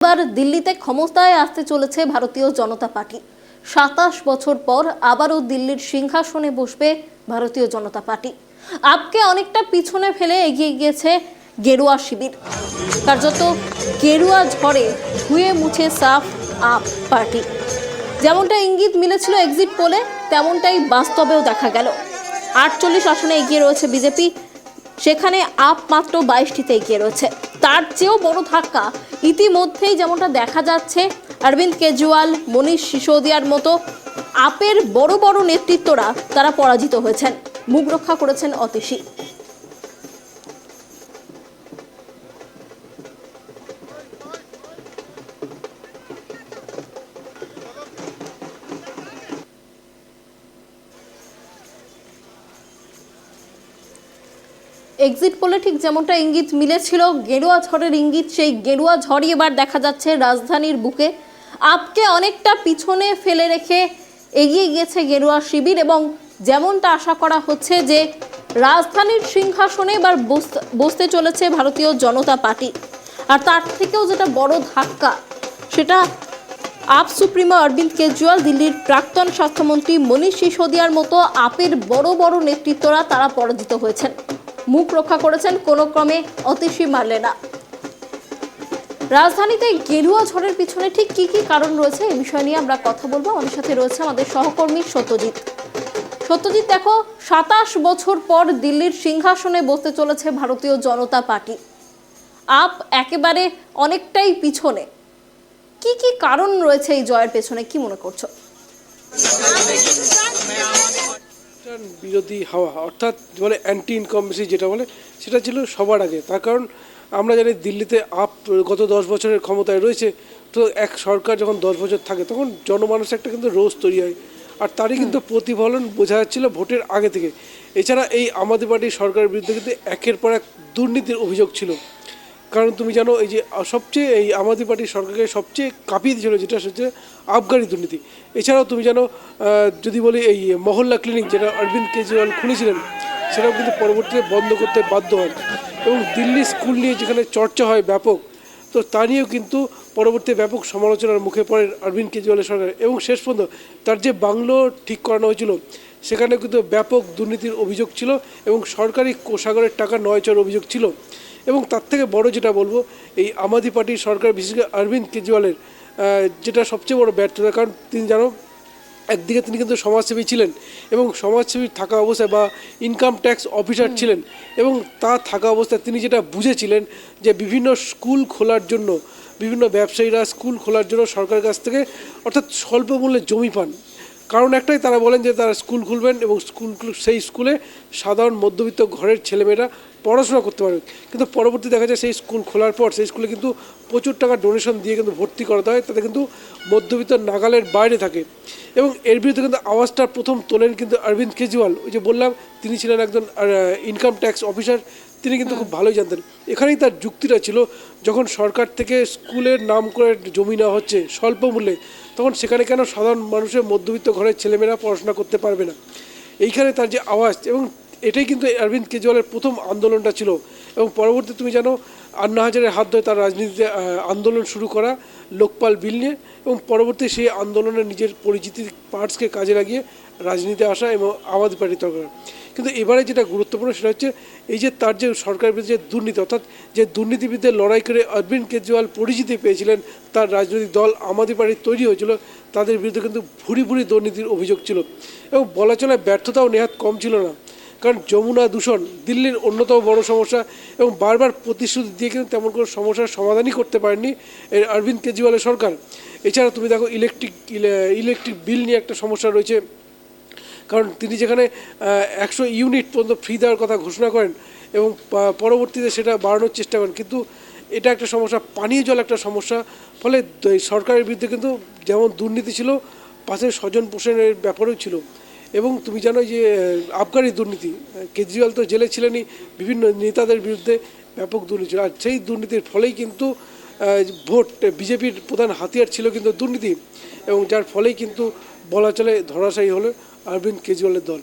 এবার দিল্লিতে ক্ষমতায় আসতে চলেছে ভারতীয় জনতা পার্টি। ২৭ বছর পর আবারও দিল্লির সিংহাসনে বসবে ভারতীয় জনতা পার্টি। আপকে অনেকটা পিছনে ফেলে এগিয়ে গিয়েছে গেরুয়া শিবির। কার্যত গেরুয়া ঝড়ে ধুয়ে মুছে সাফ আপ পার্টি। যেমনটা ইঙ্গিত মিলেছিল এক্সিট পোলে, তেমনটাই বাস্তবেও দেখা গেল। ৪৮ আসনে এগিয়ে রয়েছে বিজেপি, সেখানে আপ মাত্র ২২টিতে এগিয়ে রয়েছে। তার চেয়েও বড় ধাক্কা ইতিমধ্যেই যেমনটা দেখা যাচ্ছে, অরবিন্দ কেজরিওয়াল, মনীষ সিসোদিয়ার মতো আপের বড় বড় নেতৃত্বরা তারা পরাজিত হয়েছেন। মুখ রক্ষা করেছেন অতীশী। এক্সিট পোলে ঠিক যেমনটা ইঙ্গিত মিলেছিল গেরুয়া ঝড়ের ইঙ্গিত, সেই গেরুয়া ঝড়ই এবার দেখা যাচ্ছে রাজধানীর বুকে। আপকে অনেকটা পিছনে ফেলে রেখে এগিয়ে গিয়েছে গেরুয়া শিবির, এবং যেমনটা আশা করা হচ্ছে যে রাজধানীর সিংহাসনে এবার বসতে চলেছে ভারতীয় জনতা পার্টি। আর তার থেকেও যেটা বড় ধাক্কা, সেটা আপ সুপ্রিমো অরবিন্দ কেজরিওয়াল, দিল্লির প্রাক্তন স্বাস্থ্যমন্ত্রী মনীষ সিসোদিয়ার মতো আপের বড় বড় নেতৃত্বরা তারা পরাজিত হয়েছেন। মুখ রক্ষা করেছেন কোনো ক্রমে অতীশী মার্লেনা। রাজধানীতে গেরুয়া ঝড়ের পিছনে ঠিক কি কি কারণ রয়েছে, এই বিষয় নিয়ে আমরা কথা বলবো। আমাদের সাথে রয়েছে আমাদের সহকর্মী সত্যজিৎ। সত্যজিৎ, দেখো ২৭ বছর পর দিল্লির সিংহাসনে বসতে চলেছে ভারতীয় জনতা পার্টি। আপ একেবারে অনেকটাই পিছনে, কি কি কারণ রয়েছে এই জয়ের পেছনে, কি মনে করছো? বিরোধী হাওয়া, অর্থাৎ বলে অ্যান্টি ইনকামবেন্সি যেটা বলে, সেটা ছিল সবার আগে। তার কারণ আমরা জানি দিল্লিতে আপ গত 10 বছরের ক্ষমতায় রয়েছে। তো এক সরকার যখন 10 বছর থাকে তখন জনমানসে একটা কিন্তু রোষ তৈরি হয়, আর তারই কিন্তু প্রতিফলন বোঝা যাচ্ছিল ভোটের আগে থেকে। এছাড়া এই আম আদমি পার্টির সরকারের বিরুদ্ধে কিন্তু একের পর এক দুর্নীতির অভিযোগ ছিল। কারণ তুমি জানো, এই যে সবচেয়ে এই আম আদমি পার্টির সরকারকে সবচেয়ে কাঁপিয়ে দিয়েছিল যেটা হচ্ছে আবগারি দুর্নীতি। এছাড়াও তুমি জানো, যদি বলি এই মহল্লা ক্লিনিক যেটা অরবিন্দ কেজরিওয়াল খুলেছিলেন, সেটাও কিন্তু পরবর্তীতে বন্ধ করতে বাধ্য হয়। এবং দিল্লি স্কুল নিয়ে যেখানে চর্চা হয় ব্যাপক, তো তা নিয়েও কিন্তু পরবর্তী ব্যাপক সমালোচনার মুখে পড়ে অরবিন্দ কেজরিওয়ালের সরকার। এবং শেষ পর্যন্ত তার যে বাংলো ঠিক করানো হয়েছিল, সেখানে কিন্তু ব্যাপক দুর্নীতির অভিযোগ ছিল এবং সরকারি কোষাগারের টাকা নয় চড়ার অভিযোগ ছিল। এবং তার থেকে বড় যেটা বলবো, এই আম আদমি পার্টির সরকার, বিশেষ করে অরবিন্দ কেজরিওয়ালের যেটা সবচেয়ে বড় ব্যর্থতা, কারণ তিনি জানো একদিকে তিনি কিন্তু সমাজসেবী ছিলেন এবং সমাজসেবী থাকা অবস্থায় বা ইনকাম ট্যাক্স অফিসার ছিলেন, এবং তা থাকা অবস্থায় তিনি যেটা বুঝেছিলেন যে বিভিন্ন স্কুল খোলার জন্য, বিভিন্ন ব্যবসায়ীরা স্কুল খোলার জন্য সরকারের কাছ থেকে অর্থাৎ স্বল্প মূল্যে জমি পান। কারণ একটাই, তারা বলেন যে তারা স্কুল খুলবেন এবং সেই স্কুলে সাধারণ মধ্যবিত্ত ঘরের ছেলেমেয়েরা পড়াশোনা করতে পারবে। কিন্তু পরবর্তী দেখা যায় সেই স্কুল খোলার পর সেই স্কুলে কিন্তু প্রচুর টাকা ডোনেশন দিয়ে কিন্তু ভর্তি করাতে হয়, তাতে কিন্তু মধ্যবিত্ত নাগালের বাইরে থাকে। এবং এর বিরুদ্ধে কিন্তু আওয়াজটা প্রথম তোলেন কিন্তু অরবিন্দ কেজরিওয়াল। ওই যে বললাম, তিনি ছিলেন একজন ইনকাম ট্যাক্স অফিসার, তিনি কিন্তু খুব ভালোই জানতেন। এখানেই তার যুক্তিটা ছিল, যখন সরকার থেকে স্কুলের নাম করে জমি নেওয়া হচ্ছে স্বল্প মূল্যে, তখন সেখানে কেন সাধারণ মানুষের মধ্যবিত্ত ঘরের ছেলেমেয়েরা পড়াশোনা করতে পারবে না। এইখানে তার যে আওয়াজ, এবং এটাই কিন্তু অরবিন্দ কেজরিওয়ালের প্রথম আন্দোলনটা ছিল। এবং পরবর্তী তুমি জানো, আন্না হাজারের হাত ধরে তার রাজনীতিতে আন্দোলন শুরু করা লোকপাল বিল নিয়ে, এবং পরবর্তী সেই আন্দোলনের নিজের পরিচিতির পার্টসকে কাজে লাগিয়ে রাজনীতিতে আসা এবং আম আদমি পার্টি তৈরি করা। কিন্তু এবারে যেটা গুরুত্বপূর্ণ সেটা হচ্ছে এই যে তার যে সরকারের বিরুদ্ধে যে দুর্নীতি, অর্থাৎ যে দুর্নীতির বিরুদ্ধে লড়াই করে অরবিন্দ কেজরিওয়াল পরিচিতি পেয়েছিলেন, তার রাজনৈতিক দল আম আদমি পার্টি তৈরি হয়েছিল, তাদের বিরুদ্ধে কিন্তু ভুরি ভুরি দুর্নীতির অভিযোগ ছিল। এবং বলা চলে ব্যর্থতাও নেহাত কম ছিল না। কারণ যমুনা দূষণ দিল্লির অন্যতম বড় সমস্যা, এবং বারবার প্রতিশ্রুতি দিয়ে কিন্তু তেমন কোনো সমস্যার সমাধানই করতে পারেনি এই অরবিন্দ কেজরিওয়ালের সরকার। এছাড়া তুমি দেখো ইলেকট্রিক বিল নিয়ে একটা সমস্যা রয়েছে। কারণ তিনি যেখানে 100 ইউনিট পর্যন্ত ফ্রি দেওয়ার কথা ঘোষণা করেন এবং পরবর্তীতে সেটা বাড়ানোর চেষ্টা করেন, কিন্তু এটা একটা সমস্যা। পানীয় জল একটা সমস্যা। ফলে সরকারের বিরুদ্ধে কিন্তু যেমন দুর্নীতি ছিল, পাশে স্বজন পোষণের ব্যাপারেও ছিল। এবং তুমি জানো যে আবগারি দুর্নীতি, কেজরিওয়াল তো জেলে ছিলেনই, বিভিন্ন নেতাদের বিরুদ্ধে ব্যাপক দুর্নীতি ছিল। আর সেই দুর্নীতির ফলেই কিন্তু ভোট, বিজেপির প্রধান হাতিয়ার ছিল কিন্তু দুর্নীতি, এবং যার ফলেই কিন্তু বলা চলে ধরাশায়ী হলো অরবিন্দ কেজরিওয়ালের দল।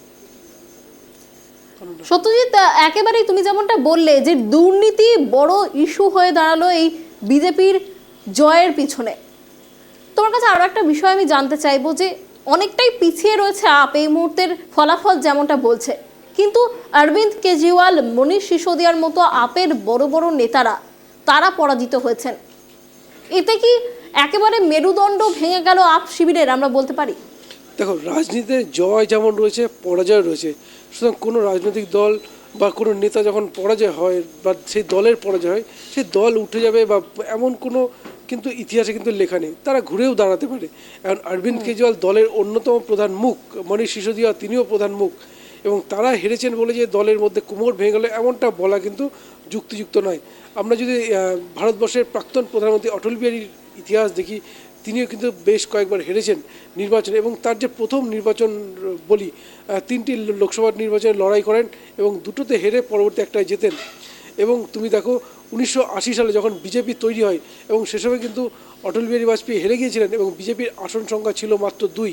সত্যজিৎ, একেবারেই তুমি যেমনটা বললে যে দুর্নীতি বড় ইস্যু হয়ে দাঁড়ালো এই বিজেপির জয়ের পিছনে। তোমার কাছে আরো একটা বিষয় আমি জানতে চাইবো যে অনেকটাই পিছিয়ে রয়েছে আপ এই মুহূর্তের ফলাফল যেমনটা বলছে, কিন্তু অরবিন্দ কেজরিওয়াল, মনীষ সিসোদিয়ার মতো আপের বড় বড় নেতারা তারা পরাজিত হয়েছেন। এতে কি একেবারে মেরুদণ্ড ভেঙে গেল আপ শিবিরের, আমরা বলতে পারি? দেখো, রাজনীতিতে জয় যেমন রয়েছে, পরাজয় রয়েছে। সুতরাং কোনো রাজনৈতিক দল বা কোনো নেতা যখন পরাজয় হয় বা সেই দলের পরাজয় হয়, সেই দল উঠে যাবে বা এমন কোনো কিন্তু ইতিহাসে কিন্তু লেখা নেই। তারা ঘুরেও দাঁড়াতে পারে। এখন অরবিন্দ কেজরিওয়াল দলের অন্যতম প্রধান মুখ, মনীষ সিসোদিয়া তিনিও প্রধান মুখ, এবং তারা হেরেছেন বলে যে দলের মধ্যে কোমর ভেঙে গেল এমনটা বলা কিন্তু যুক্তিযুক্ত নয়। আমরা যদি ভারতবর্ষের প্রাক্তন প্রধানমন্ত্রী অটল বিহারীর ইতিহাস দেখি, তিনিও কিন্তু বেশ কয়েকবার হেরেছেন নির্বাচনে, এবং তার যে প্রথম নির্বাচন বলি, 3টি লোকসভা নির্বাচনে লড়াই করেন এবং দুটোতে হেরে পরবর্তী একটাই জেতেন। এবং তুমি দেখো 1980 সালে যখন বিজেপি তৈরি হয় এবং সে সময় কিন্তু অটল বিহারী বাজপেয়ী হেরে গিয়েছিলেন এবং বিজেপির আসন সংখ্যা ছিল মাত্র 2,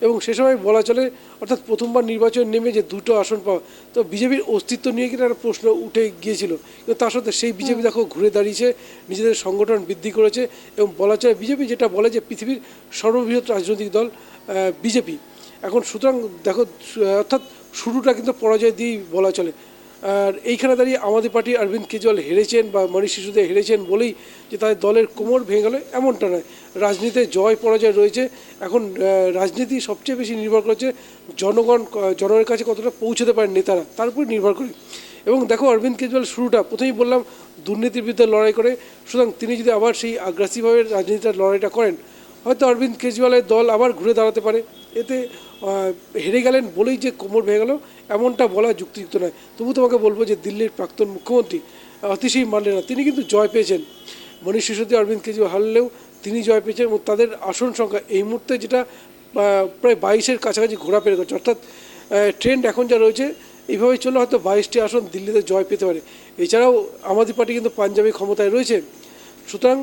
এবং সে সময় বলা চলে অর্থাৎ প্রথমবার নির্বাচন নেমে যে 2টো আসন পাওয়া, তো বিজেপির অস্তিত্ব নিয়ে কিন্তু একটা প্রশ্ন উঠে গিয়েছিল। কিন্তু তার সাথে সেই বিজেপি দেখো ঘুরে দাঁড়িয়েছে, নিজেদের সংগঠন বৃদ্ধি করেছে, এবং বলা চলে বিজেপি যেটা বলে যে পৃথিবীর সর্ববৃহৎ রাজনৈতিক দল বিজেপি এখন। সুতরাং দেখো, অর্থাৎ শুরুটা কিন্তু পরাজয় দিয়েই বলা চলে। আর এইখানে দাঁড়িয়ে আমাদের পার্টি অরবিন্দ কেজরিওয়াল হেরেছেন বা মনীষ সিসোদিয়া হেরেছেন বলেই যে তাদের দলের কোমর ভেঙে গেল এমনটা নয়। রাজনীতিতে জয় পরাজয় রয়েছে। এখন রাজনীতি সবচেয়ে বেশি নির্ভর করেছে জনগণের কাছে কতটা পৌঁছতে পারে নেতারা, তার উপর নির্ভর করে। এবং দেখো, অরবিন্দ কেজরিওয়াল শুরুটা প্রথমেই বললাম দুর্নীতির বিরুদ্ধে লড়াই করে। সুতরাং তিনি যদি আবার সেই আগ্রাসীভাবে রাজনীতির লড়াইটা করেন, হয়তো অরবিন্দ কেজরিওয়ালের দল আবার ঘুরে দাঁড়াতে পারে। এতে হেরে গেলেন বলেই যে কোমর ভেঙে গেল এমনটা বলা যুক্তিযুক্ত নয়। তবু তোমাকে বলবো যে দিল্লির প্রাক্তন মুখ্যমন্ত্রী অতিশী মার্লেনা তিনি কিন্তু জয় পেয়েছেন। মনীষ সিসোদিয়া অরবিন্দ কেজরিওয়াল হারলেও তিনি জয় পেয়েছেন, এবং তাদের আসন সংখ্যা এই মুহূর্তে যেটা প্রায় 22-এর কাছাকাছি ঘোরাফেরা করছে। অর্থাৎ ট্রেন্ড এখন যা রয়েছে এইভাবেই চলে, হয়তো 22টি আসন দিল্লিতে জয় পেতে পারে। এছাড়াও আম আদমি পার্টি কিন্তু পাঞ্জাবে ক্ষমতায় রয়েছে। সুতরাং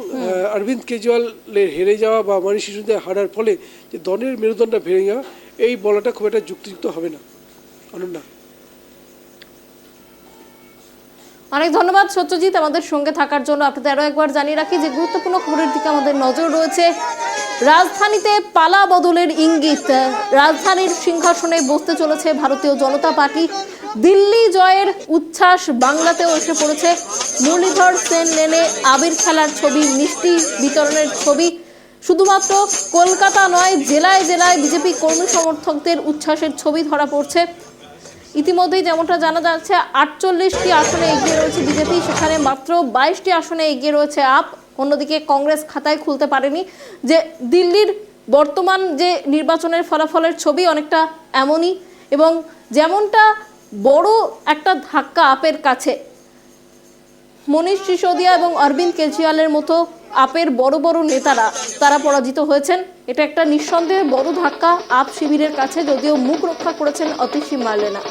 অরবিন্দ কেজরিওয়ালের হেরে যাওয়া বা মনীষ সিসোদিয়া হারার ফলে যে দলের মেরুদণ্ডটা ভেঙে যাওয়া, এই বলাটা খুব একটা যুক্তিযুক্ত হবে না। অনন্যা, অনেক ধন্যবাদ সত্যজিৎ আমাদের সঙ্গে থাকার জন্য। আপনাদের আরো একবার জানিয়ে রাখি যে গুরুত্বপূর্ণ খবরের দিকে আমাদের নজর রয়েছে। রাজধানীতে পালা বদলের ইঙ্গিত, রাজধানীর সিংহাসনে বসতে চলেছে ভারতীয় জনতা পার্টি। দিল্লি জয়ের উচ্ছ্বাস বাংলাতেও এসে পড়েছে। মুরলীধর সেন লেনে আবির খেলার ছবি, মিষ্টি বিতরণের ছবি। শুধুমাত্র কলকাতা নয়, জেলায় জেলায় বিজেপি কর্মী সমর্থকদের উচ্ছ্বাসের ছবি ধরা পড়ছে। ইতিমধ্যেই যেমনটা জানা যাচ্ছে 48টি আসনে এগিয়ে রয়েছে বিজেপি, সেখানে মাত্র 22টি আসনে এগিয়ে রয়েছে আপ। অন্যদিকে কংগ্রেস খাতায় খুলতে পারেনি। যে দিল্লির বর্তমান যে নির্বাচনের ফলাফলের ছবি অনেকটা এমনই, এবং যেমনটা বড় একটা ধাক্কা আপের কাছে, মনীষ সিসোদিয়া এবং অরবিন্দ কেজরিওয়ালের মতো আপের বড় বড় নেতারা তারা পরাজিত হয়েছেন। এটা একটা নিঃসন্দেহে বড় ধাক্কা আপ শিবিরের কাছে, যদিও মুখ রক্ষা করেছেন অতিশী মার্লেনা।